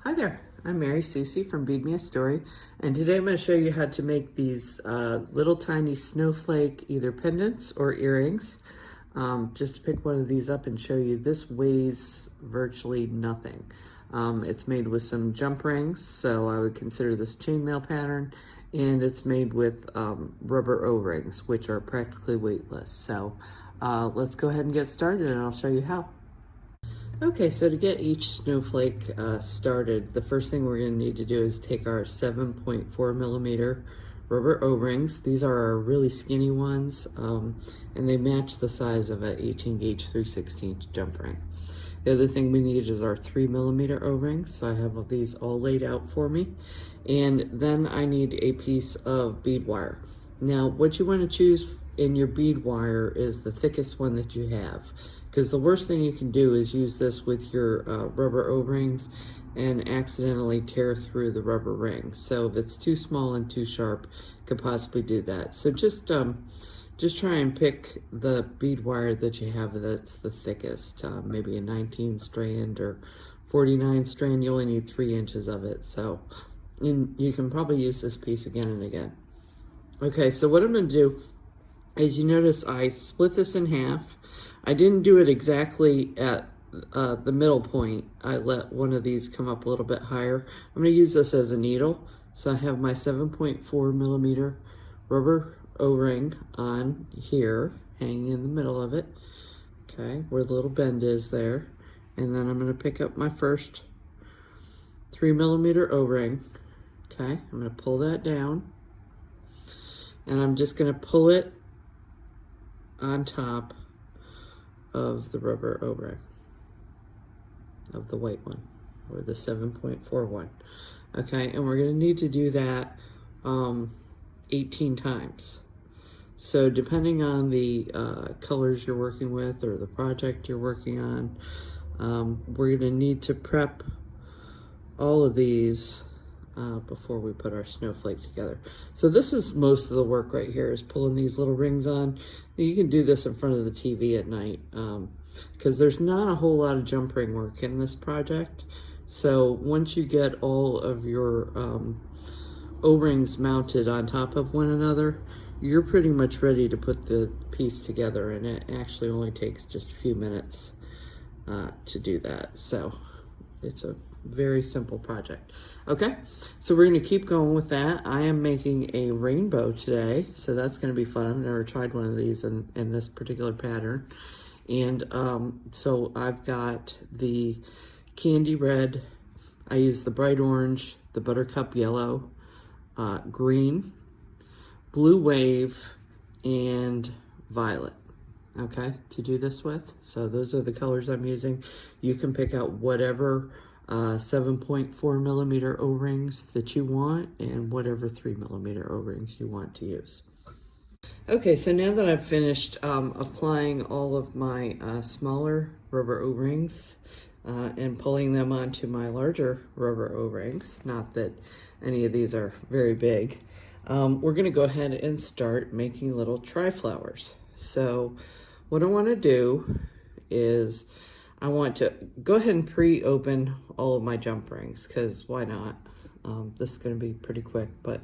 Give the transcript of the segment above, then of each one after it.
Hi there, I'm Mary Susie from Bead Me a Story, and today I'm going to show you how to make these little tiny snowflake either pendants or earrings. Just to pick one of these up and show you, this weighs virtually nothing. It's made with some jump rings, so I would consider this chainmail pattern, and it's made with rubber O-rings, which are practically weightless. So let's go ahead and get started, and I'll show you how. Okay, so to get each snowflake started, the first thing we're going to need to do is take our 7.4 millimeter rubber O-rings. These are our really skinny ones, and they match the size of an 18 gauge 3/16 jump ring. The other thing we need is our 3 millimeter O-rings, so I have these all laid out for me. And then I need a piece of bead wire. Now, what you want to choose in your bead wire is the thickest one that you have, because the worst thing you can do is use this with your rubber O-rings and accidentally tear through the rubber rings. So if it's too small and too sharp, could possibly do that. So just try and pick the bead wire that you have that's the thickest, maybe a 19 strand or 49 strand. You only need 3 inches of it. So you can probably use this piece again and again. Okay, so what I'm going to do is, you notice I split this in half. I didn't do it exactly at the middle point. I let one of these come up a little bit higher. I'm going to use this as a needle. So I have my 7.4 millimeter rubber O-ring on here, hanging in the middle of it. Okay, where the little bend is there. And then I'm going to pick up my first 3 millimeter O-ring. Okay, I'm going to pull that down. And I'm just going to pull it on top of the rubber O-ring, of the white one, or the 7.41. Okay, and we're going to need to do that 18 times. So depending on the colors you're working with or the project you're working on, we're going to need to prep all of these before we put our snowflake together. So this is most of the work right here, is pulling these little rings on. You can do this in front of the TV at night, because there's not a whole lot of jump ring work in this project. So once you get all of your O-rings mounted on top of one another, you're pretty much ready to put the piece together, and it actually only takes just a few minutes to do that. So it's a very simple project. Okay, so we're going to keep going with that. I am making a rainbow today, so that's going to be fun. I've never tried one of these in this particular pattern. And so I've got the candy red, I use the bright orange, the buttercup yellow, green, blue wave, and violet, okay, to do this with. So those are the colors I'm using. You can pick out whatever 7.4 millimeter O-rings that you want, and whatever 3 millimeter O-rings you want to use. Okay, so now that I've finished applying all of my smaller rubber O-rings and pulling them onto my larger rubber O-rings, not that any of these are very big, we're going to go ahead and start making little triflowers. So what I want to do is, I want to go ahead and pre-open all of my jump rings, because why not? This is going to be pretty quick, but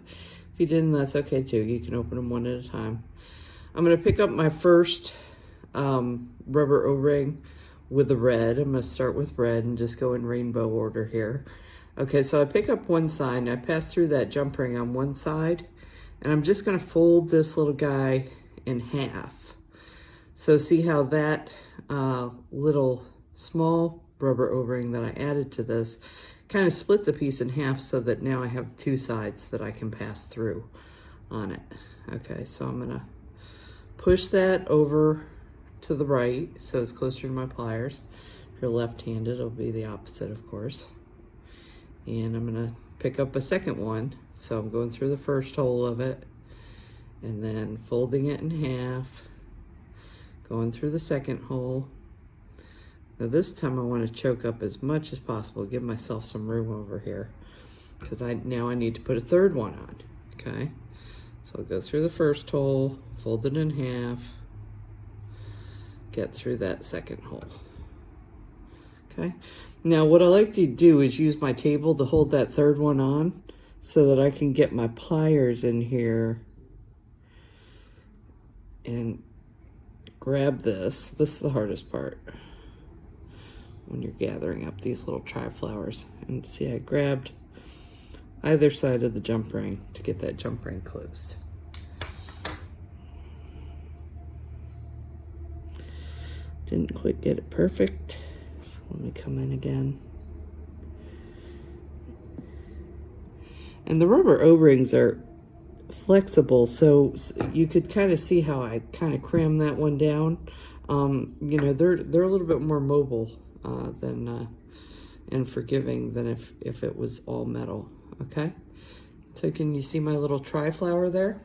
if you didn't, that's okay too. You can open them one at a time. I'm going to pick up my first rubber O-ring with the red. I'm going to start with red and just go in rainbow order here. Okay, so I pick up one side and I pass through that jump ring on one side, and I'm just going to fold this little guy in half. So see how that little small rubber O-ring that I added to this kind of split the piece in half, so that now I have two sides that I can pass through on it. Okay, so I'm gonna push that over to the right so it's closer to my pliers. If you're left-handed, it'll be the opposite, of course. And I'm gonna pick up a second one. So I'm going through the first hole of it and then folding it in half, going through the second hole. Now this time I want to choke up as much as possible, give myself some room over here, because now I need to put a third one on. Okay, so I'll go through the first hole, fold it in half, get through that second hole. Okay. Now what I like to do is use my table to hold that third one on so that I can get my pliers in here and grab this. This is the hardest part when you're gathering up these little Triflowers. And see, I grabbed either side of the jump ring to get that jump ring closed. Didn't quite get it perfect, so let me come in again. And the rubber O-rings are flexible, so you could kind of see how I kind of crammed that one down. You know, they're a little bit more mobile than and forgiving than if it was all metal. Okay, so can you see my little Triflower there?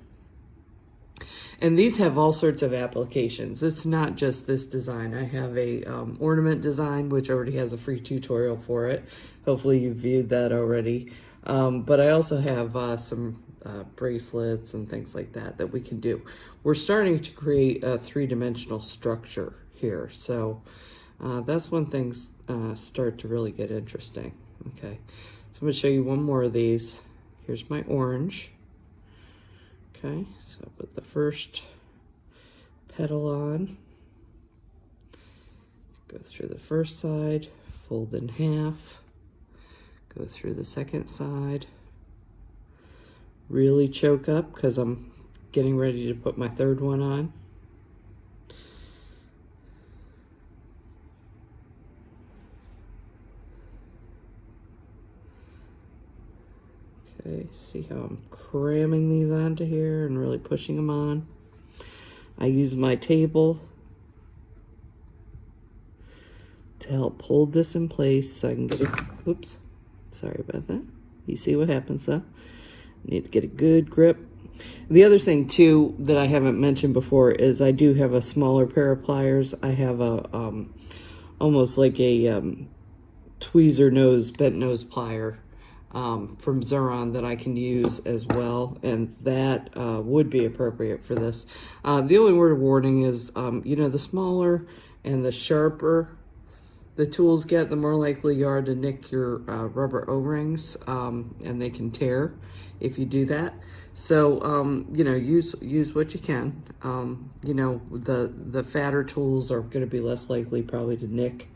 And these have all sorts of applications. It's not just this design. I have a ornament design, which already has a free tutorial for it. Hopefully you've viewed that already. But I also have some bracelets and things like that that we can do. We're starting to create a three-dimensional structure here. So that's when things start to really get interesting. Okay, so I'm going to show you one more of these. Here's my orange. Okay, so I put the first petal on, go through the first side, fold in half, go through the second side, really choke up because I'm getting ready to put my third one on. Okay, see how I'm cramming these onto here and really pushing them on. I use my table to help hold this in place so I can get it. Oops, sorry about that. You see what happens though? Need to get a good grip. The other thing too that I haven't mentioned before is I do have a smaller pair of pliers. I have a almost like a tweezer nose, bent nose plier from Xuron that I can use as well, and that would be appropriate for this. The only word of warning is, you know, the smaller and the sharper the tools get, the more likely you are to nick your rubber O-rings, and they can tear if you do that. So, you know, use what you can. You know, the fatter tools are going to be less likely probably to nick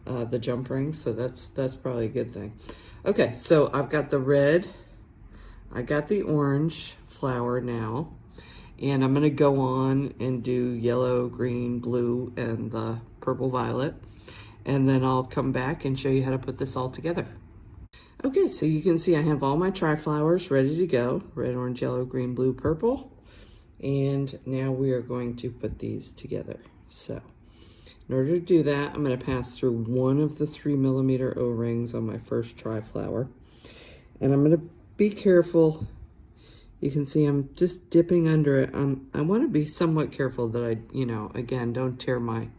the jump rings, so that's probably a good thing. Okay, so I've got the red, I got the orange flower now, and I'm gonna go on and do yellow, green, blue, and the purple violet, and then I'll come back and show you how to put this all together. Okay, so you can see I have all my Triflowers ready to go, red, orange, yellow, green, blue, purple, and now we are going to put these together. So in order to do that, I'm going to pass through one of the 3mm O-rings on my first Triflower. And I'm going to be careful. You can see I'm just dipping under it. I want to be somewhat careful that I, you know, again, don't tear my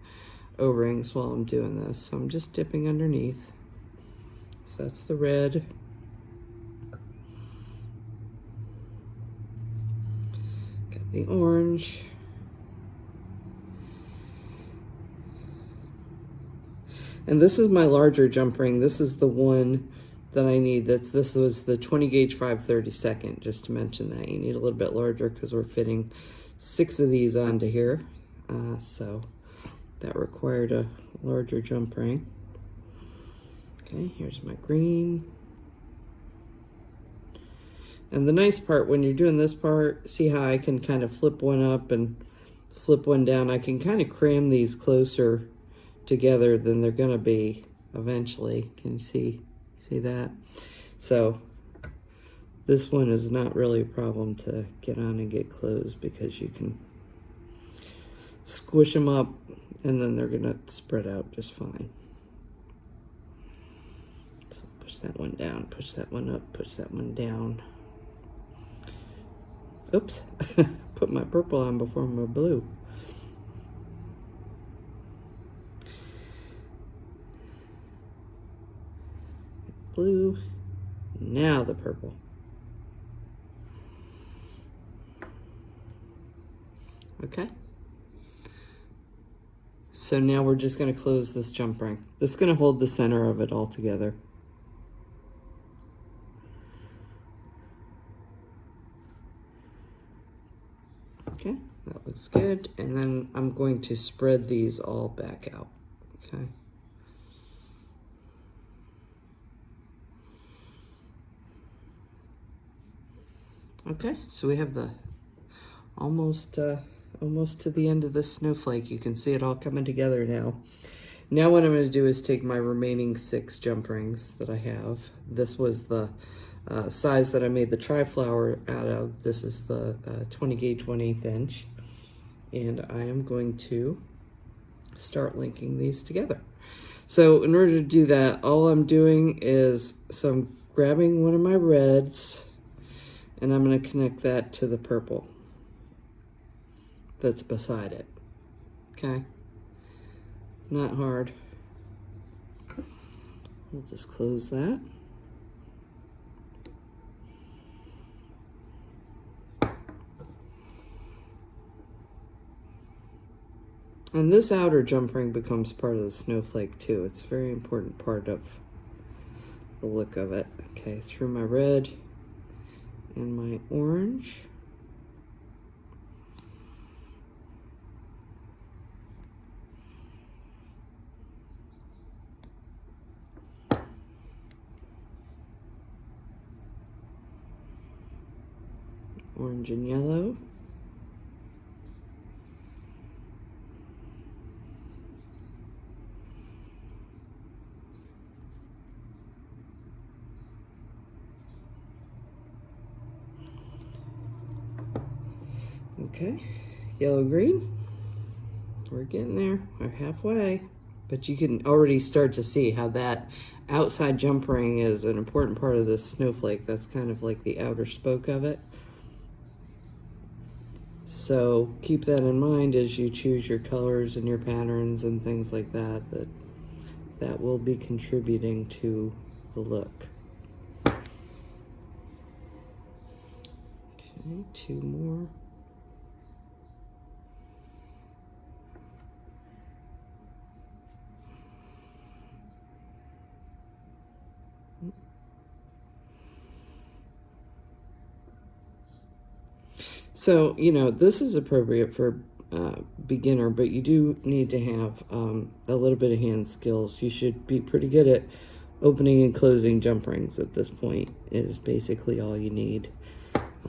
O-rings while I'm doing this. So I'm just dipping underneath. So that's the red. Got the orange. And this is my larger jump ring. This is the one that I need. This was the 20 gauge 5/32, just to mention that. You need a little bit larger because we're fitting 6 of these onto here. So that required a larger jump ring. Okay, here's my green. And the nice part when you're doing this part, see how I can kind of flip one up and flip one down. I can kind of cram these closer together than they're going to be eventually. Can you see that? So this one is not really a problem to get on and get closed because you can squish them up and then they're going to spread out just fine. So push that one down, push that one up, push that one down. Oops, put my purple on before my blue. Blue, now the purple. Okay. So now we're just going to close this jump ring. This is going to hold the center of it all together. Okay, that looks good. And then I'm going to spread these all back out. Okay. Okay, so we have the almost to the end of this snowflake. You can see it all coming together now. Now what I'm going to do is take my remaining 6 jump rings that I have. This was the size that I made the Triflower out of. This is the 20 gauge 1/8 inch. And I am going to start linking these together. So in order to do that, all I'm doing is, so I'm grabbing one of my reds and I'm going to connect that to the purple that's beside it. Okay? Not hard. We'll just close that. And this outer jump ring becomes part of the snowflake too. It's a very important part of the look of it. Okay, through my red and my orange. Orange and yellow. Okay, yellow, green. We're getting there, we're halfway. But you can already start to see how that outside jump ring is an important part of this snowflake. That's kind of like the outer spoke of it. So keep that in mind as you choose your colors and your patterns and things like that, that will be contributing to the look. Okay, 2 more. So, you know, this is appropriate for beginner, but you do need to have a little bit of hand skills. You should be pretty good at opening and closing jump rings at this point is basically all you need.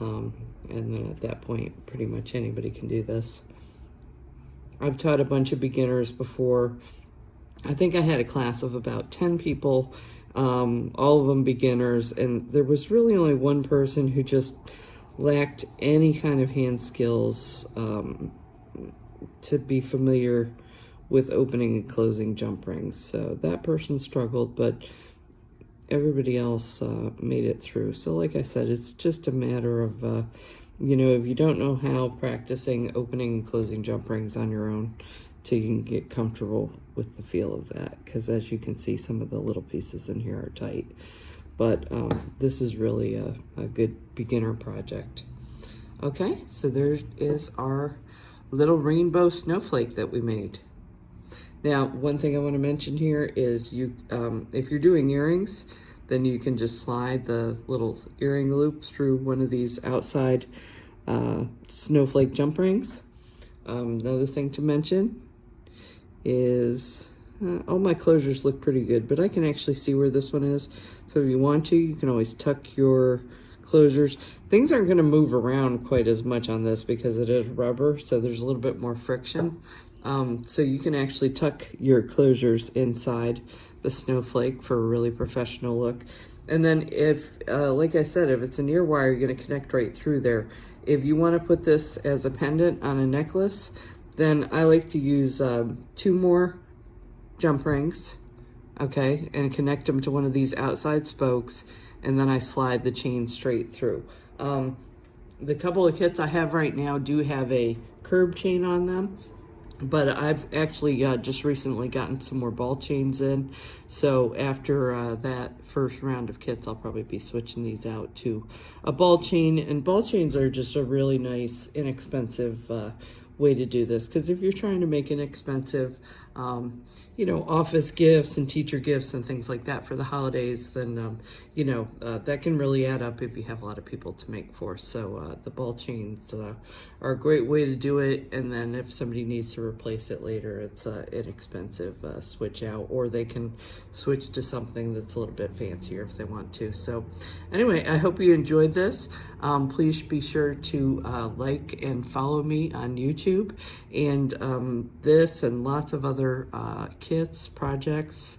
And then at that point, pretty much anybody can do this. I've taught a bunch of beginners before. I think I had a class of about 10 people, all of them beginners, and there was really only one person who just lacked any kind of hand skills to be familiar with opening and closing jump rings. So that person struggled, but everybody else made it through. So like I said, it's just a matter of, you know, if you don't know how, practicing opening and closing jump rings on your own till you can get comfortable with the feel of that. Because as you can see, some of the little pieces in here are tight. But this is really a good beginner project. Okay, so there is our little rainbow snowflake that we made. Now, one thing I want to mention here is you, if you're doing earrings, then you can just slide the little earring loop through one of these outside snowflake jump rings. Another thing to mention is all my closures look pretty good, but I can actually see where this one is. So if you want to, you can always tuck your closures. Things aren't going to move around quite as much on this because it is rubber, so there's a little bit more friction. So you can actually tuck your closures inside the snowflake for a really professional look. And then if, like I said, if it's an ear wire, you're going to connect right through there. If you want to put this as a pendant on a necklace, then I like to use 2 more jump rings, okay, and connect them to one of these outside spokes, and then I slide the chain straight through. The couple of kits I have right now do have a curb chain on them, but I've actually just recently gotten some more ball chains in, so after that first round of kits, I'll probably be switching these out to a ball chain, and ball chains are just a really nice, inexpensive way to do this, because if you're trying to make inexpensive you know, office gifts and teacher gifts and things like that for the holidays, then, you know, that can really add up if you have a lot of people to make for. So the ball chains are a great way to do it. And then if somebody needs to replace it later, it's inexpensive switch out, or they can switch to something that's a little bit fancier if they want to. So anyway, I hope you enjoyed this. Please be sure to like and follow me on YouTube. And this and lots of other kits, projects,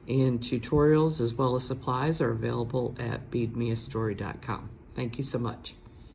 and tutorials, as well as supplies, are available at beadmeastory.com. Thank you so much.